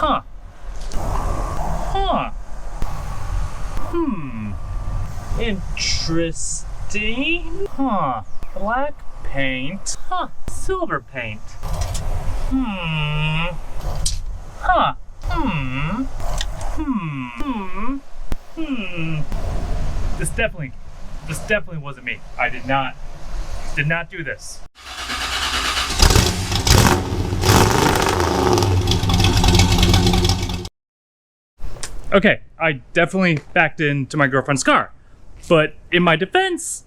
Huh. Huh. Interesting. Huh. Black paint. Huh. Silver paint. Huh. This definitely wasn't me. I did not do this. Okay, I definitely backed into my girlfriend's car, but in my defense,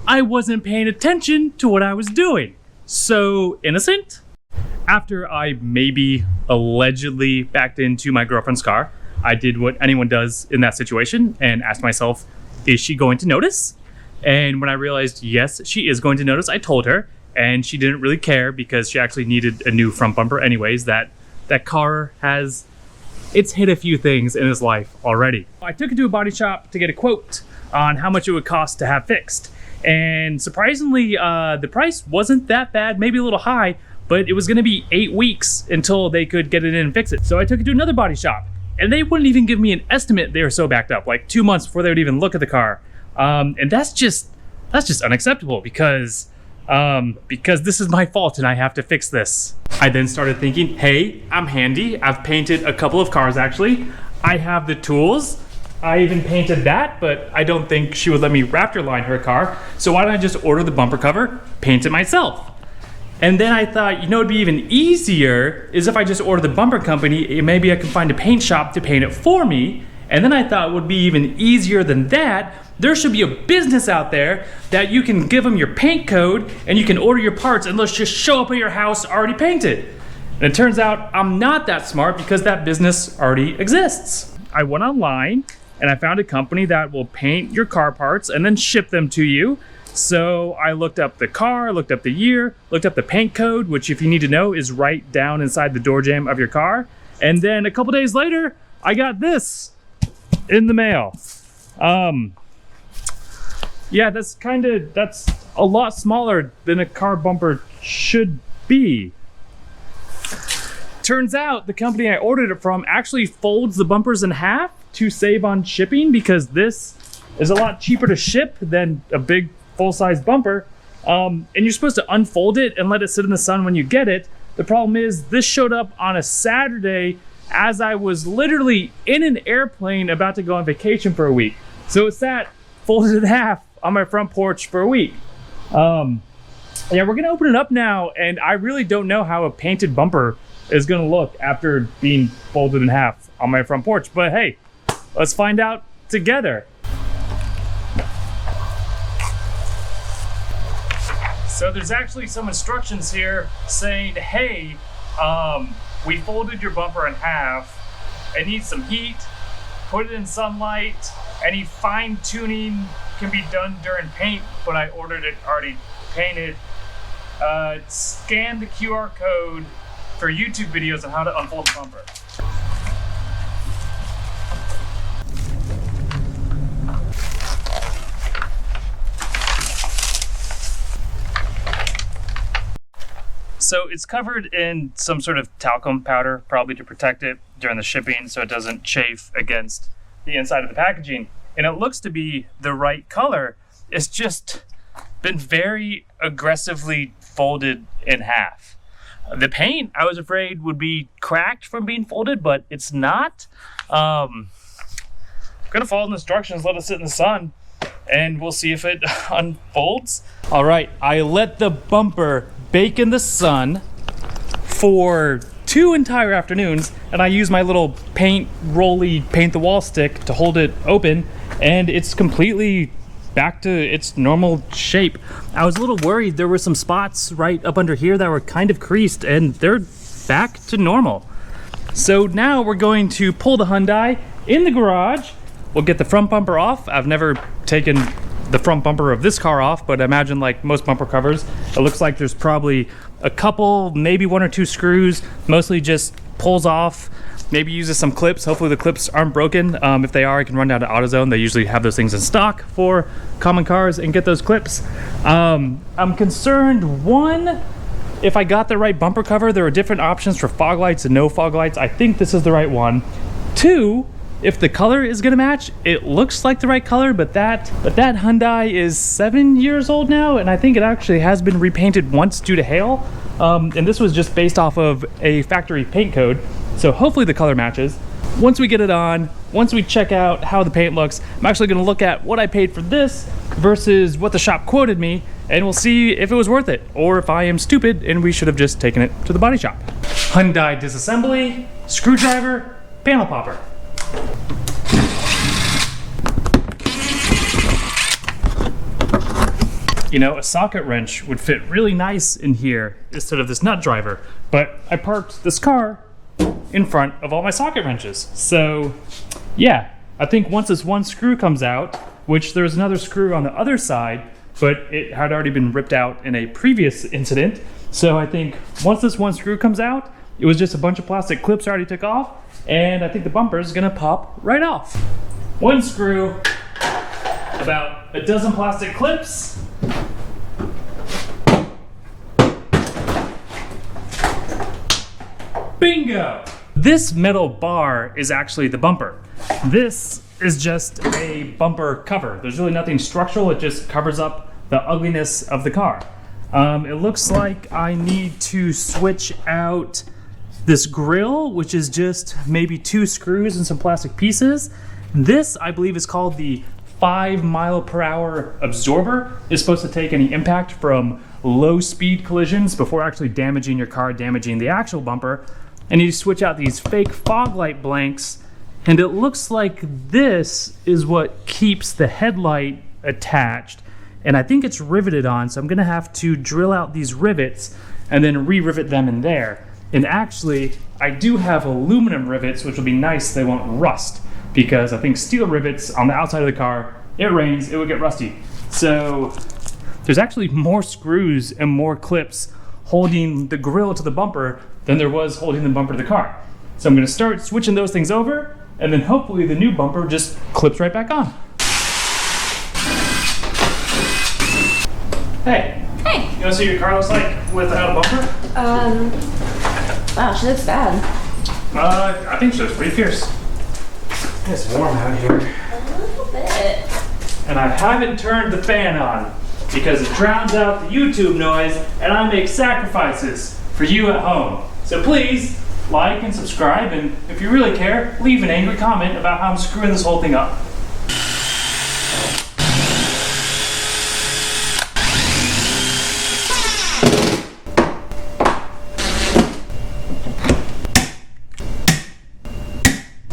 I wasn't paying attention to what I was doing. So innocent? After I maybe allegedly backed into my girlfriend's car, I did what anyone does in that situation and asked myself, is she going to notice? And when I realized, yes, she is going to notice, I told her, and she didn't really care because she actually needed a new front bumper anyways. That car has, it's hit a few things in its life already. I took it to a body shop to get a quote on how much it would cost to have fixed. And surprisingly, the price wasn't that bad, maybe a little high, but it was gonna be 8 weeks until they could get it in and fix it. So I took it to another body shop and they wouldn't even give me an estimate. They were so backed up, like 2 months before they would even look at the car. And that's just unacceptable because this is my fault and I have to fix this. I then started thinking, hey, I'm handy. I've painted a couple of cars actually. I have the tools. I even painted that, but I don't think she would let me Raptor line her car. So why don't I just order the bumper cover, paint it myself? And then I thought, you know, it'd be even easier is if I just order the bumper company, maybe I can find a paint shop to paint it for me. And then I thought it would be even easier than that. There should be a business out there that you can give them your paint code and you can order your parts and let's just show up at your house already painted. And it turns out I'm not that smart because that business already exists. I went online and I found a company that will paint your car parts and then ship them to you. So I looked up the car, looked up the year, looked up the paint code, which if you need to know is right down inside the door jamb of your car. And then a couple days later, I got this in the mail. Yeah, that's a lot smaller than a car bumper should be. Turns out the company I ordered it from actually folds the bumpers in half to save on shipping because this is a lot cheaper to ship than a big full-size bumper. And you're supposed to unfold it and let it sit in the sun when you get it. The problem is this showed up on a Saturday as I was literally in an airplane about to go on vacation for a week. So it sat folded in half on my front porch for a week. Yeah, we're gonna open it up now, and I really don't know how a painted bumper is gonna look after being folded in half on my front porch, but hey, let's find out together. So there's actually some instructions here saying, hey, we folded your bumper in half. It needs some heat, put it in sunlight. Any fine tuning can be done during paint, but I ordered it already painted. Scan the QR code for YouTube videos on how to unfold the bumper. So it's covered in some sort of talcum powder, probably to protect it during the shipping so it doesn't chafe against the inside of the packaging. And it looks to be the right color. It's just been very aggressively folded in half. The paint, I was afraid, would be cracked from being folded, but it's not. I'm gonna follow the instructions, let it sit in the sun, and we'll see if it unfolds. All right, I let the bumper bake in the sun for 2 entire afternoons, and I use my little paint the wall stick to hold it open, and it's completely back to its normal shape. I was a little worried. There were some spots right up under here that were kind of creased, and they're back to normal. So now we're going to pull the Hyundai in the garage. We'll get the front bumper off. I've never taken the front bumper of this car off, but I imagine like most bumper covers, it looks like there's probably a couple, maybe 1 or 2 screws, mostly just pulls off, maybe uses some clips. Hopefully the clips aren't broken. If they are, I can run down to AutoZone. They usually have those things in stock for common cars and get those clips. I'm concerned, one, if I got the right bumper cover, there are different options for fog lights and no fog lights. I think this is the right one. 2, if the color is gonna match, it looks like the right color, but that Hyundai is 7 years old now, and I think it actually has been repainted once due to hail. And this was just based off of a factory paint code, so hopefully the color matches. Once we get it on, once we check out how the paint looks, I'm actually gonna look at what I paid for this versus what the shop quoted me, and we'll see if it was worth it, or if I am stupid and we should have just taken it to the body shop. Hyundai disassembly, screwdriver, panel popper. You know, a socket wrench would fit really nice in here instead of this nut driver, but I parked this car in front of all my socket wrenches. So yeah, I think once this one screw comes out, which there's another screw on the other side, but it had already been ripped out in a previous incident. So I think once this one screw comes out, it was just a bunch of plastic clips I already took off, and I think the bumper is gonna pop right off. One screw, about a dozen plastic clips. Bingo! This metal bar is actually the bumper. This is just a bumper cover. There's really nothing structural, it just covers up the ugliness of the car. It looks like I need to switch out this grill, which is just maybe 2 screws and some plastic pieces. This, I believe, is called the 5-mile-per-hour absorber. It's supposed to take any impact from low-speed collisions before actually damaging your car, damaging the actual bumper. And you switch out these fake fog light blanks, and it looks like this is what keeps the headlight attached. And I think it's riveted on, so I'm gonna have to drill out these rivets and then re-rivet them in there. And actually, I do have aluminum rivets, which will be nice, they won't rust, because I think steel rivets on the outside of the car, it rains, it would get rusty. So there's actually more screws and more clips holding the grill to the bumper than there was holding the bumper to the car. So I'm gonna start switching those things over, and then hopefully the new bumper just clips right back on. Hey. Hey. You wanna see what your car looks like without a bumper? Wow, she looks bad. I think she looks pretty fierce. It's warm out here. A little bit. And I haven't turned the fan on because it drowns out the YouTube noise, and I make sacrifices for you at home. So please, like and subscribe, and if you really care, leave an angry comment about how I'm screwing this whole thing up.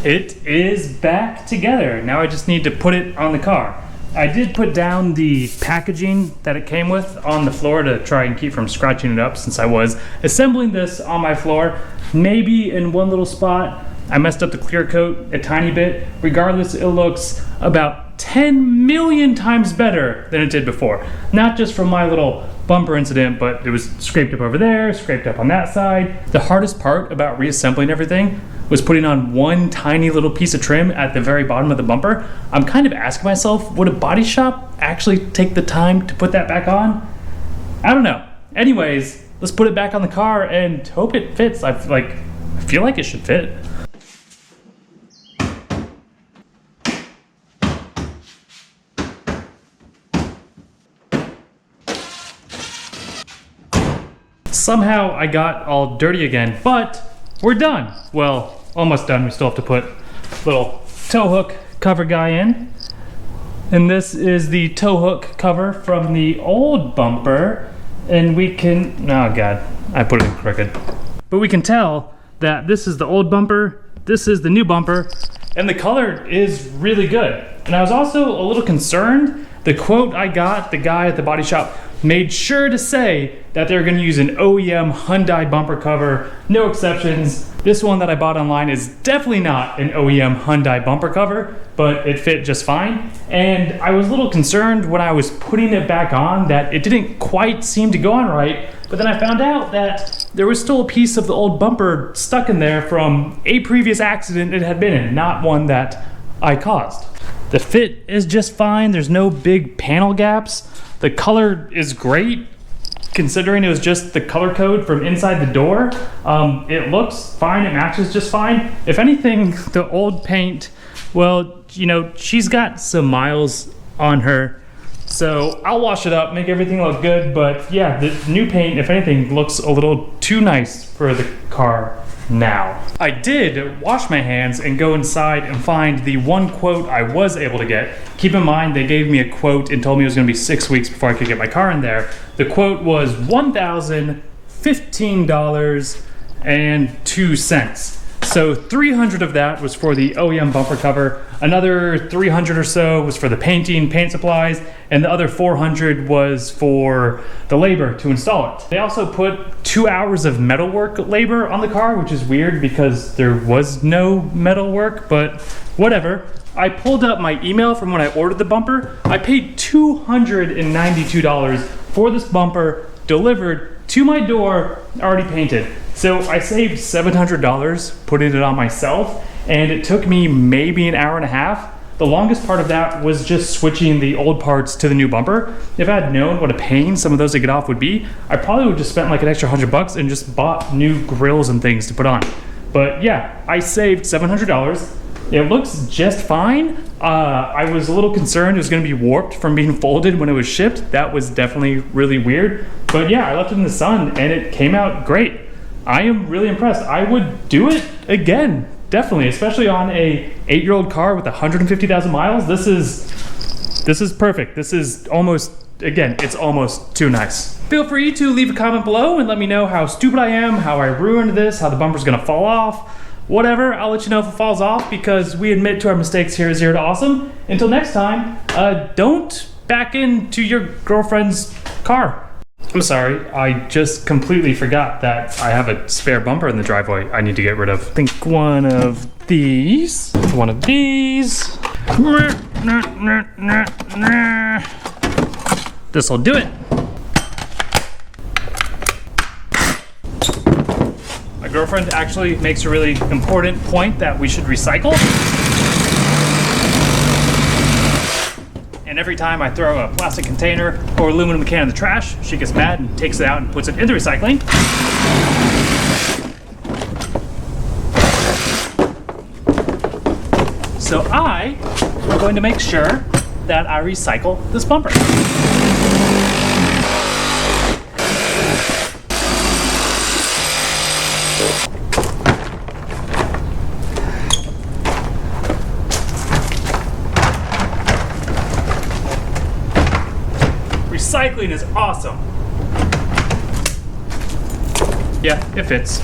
It is back together. Now I just need to put it on the car. I did put down the packaging that it came with on the floor to try and keep from scratching it up, since I was assembling this on my floor. Maybe in one little spot I messed up the clear coat a tiny bit. Regardless, it looks about 10 million times better than it did before. Not just from my little bumper incident, but it was scraped up over there, scraped up on that side. The hardest part about reassembling everything was putting on one tiny little piece of trim at the very bottom of the bumper. I'm kind of asking myself, would a body shop actually take the time to put that back on? I don't know. Anyways, let's put it back on the car and hope it fits. I feel like it should fit. Somehow I got all dirty again, but we're done. Well, almost done. We still have to put little tow hook cover guy in. And this is the tow hook cover from the old bumper. And we can, oh God, I put it in crooked. But we can tell that this is the old bumper, this is the new bumper, and the color is really good. And I was also a little concerned. The quote I got, the guy at the body shop made sure to say that they're gonna use an OEM Hyundai bumper cover, no exceptions. This one that I bought online is definitely not an OEM Hyundai bumper cover, but it fit just fine. And I was a little concerned when I was putting it back on that it didn't quite seem to go on right, but then I found out that there was still a piece of the old bumper stuck in there from a previous accident it had been in, not one that I caused. The fit is just fine, there's no big panel gaps. The color is great. considering it was just the color code from inside the door. It looks fine, it matches just fine. If anything, the old paint, well, you know, she's got some miles on her, so I'll wash it up, make everything look good. But yeah, the new paint, if anything, looks a little too nice for the car now. I did wash my hands and go inside and find the one quote I was able to get. Keep in mind, they gave me a quote and told me it was gonna be 6 weeks before I could get my car in there. The quote was $1,015.02. So 300 of that was for the OEM bumper cover, another 300 or so was for the painting, paint supplies, and the other 400 was for the labor to install it. They also put 2 hours of metalwork labor on the car, which is weird because there was no metalwork, but whatever. I pulled up my email from when I ordered the bumper. I paid $292 for this bumper delivered to my door, already painted. So I saved $700 putting it on myself, and it took me maybe an hour and a half. The longest part of that was just switching the old parts to the new bumper. If I had known what a pain some of those to get off would be, I probably would have just spent like an extra $100 and just bought new grills and things to put on. But yeah, I saved $700. It looks just fine. I was a little concerned it was gonna be warped from being folded when it was shipped. That was definitely really weird. But yeah, I left it in the sun and it came out great. I am really impressed. I would do it again, definitely, especially on a 8-year-old car with 150,000 miles. This is perfect. This is almost, again, it's almost too nice. Feel free to leave a comment below and let me know how stupid I am, how I ruined this, how the bumper's gonna fall off, whatever. I'll let you know if it falls off because we admit to our mistakes here at Zero to Awesome. Until next time, don't back into your girlfriend's car. I'm sorry, I just completely forgot that I have a spare bumper in the driveway I need to get rid of. I think one of these, this'll do it. My girlfriend actually makes a really important point that we should recycle. And every time I throw a plastic container or aluminum can in the trash, she gets mad and takes it out and puts it into recycling. So I am going to make sure that I recycle this bumper. Recycling is awesome. Yeah, it fits.